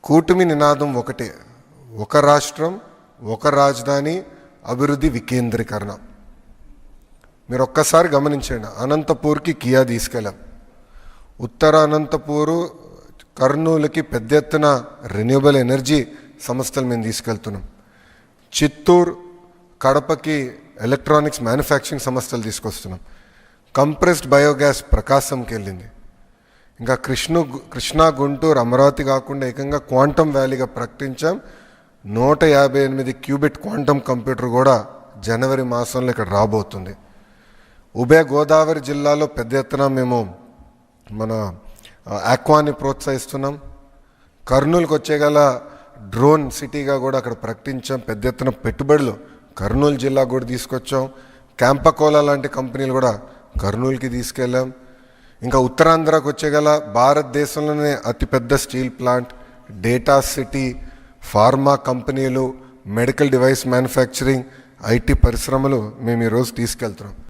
కూటమి నినాదం ఒకటే, ఒక రాష్ట్రం ఒక రాజధాని అభివృద్ధి వికేంద్రీకరణ. మీరు ఒక్కసారి గమనించండి, అనంతపూర్కి కియా తీసుకెళ్ళాం, ఉత్తర అనంతపూరు కర్నూలుకి పెద్ద ఎత్తున రెన్యూబుల్ ఎనర్జీ సంస్థలు మేము తీసుకెళ్తున్నాం, చిత్తూరు కడపకి ఎలక్ట్రానిక్స్ మ్యానుఫ్యాక్చరింగ్ సంస్థలు తీసుకొస్తున్నాం, కంప్రెస్డ్ బయోగ్యాస్ ప్రకాశంకి వెళ్ళింది, ఇంకా కృష్ణా గుంటూరు అమరావతి కాకుండా ఏకంగా క్వాంటమ్ వ్యాలీగా ప్రకటించాం. 158 క్యూబిట్ క్వాంటమ్ కంప్యూటర్ కూడా జనవరి మాసంలో ఇక్కడ రాబోతుంది. ఉభయ గోదావరి జిల్లాలో పెద్ద ఎత్తున మేము మన ఆక్వాని ప్రోత్సహిస్తున్నాం. కర్నూలుకి వచ్చేగల డ్రోన్ సిటీగా కూడా అక్కడ ప్రకటించాం. పెద్ద ఎత్తున పెట్టుబడులు కర్నూలు జిల్లా కూడా తీసుకొచ్చాం. క్యాంపకోలా లాంటి కంపెనీలు కూడా కర్నూలుకి తీసుకెళ్ళాం. ఇంకా ఉత్తరాంధ్రకు వచ్చేగల భారతదేశంలోనే అతిపెద్ద steel plant, data city, pharma కంపెనీలు, మెడికల్ డివైస్ మ్యానుఫ్యాక్చరింగ్, ఐటీ పరిశ్రమలు మేము ఈరోజు తీసుకెళ్తున్నాం.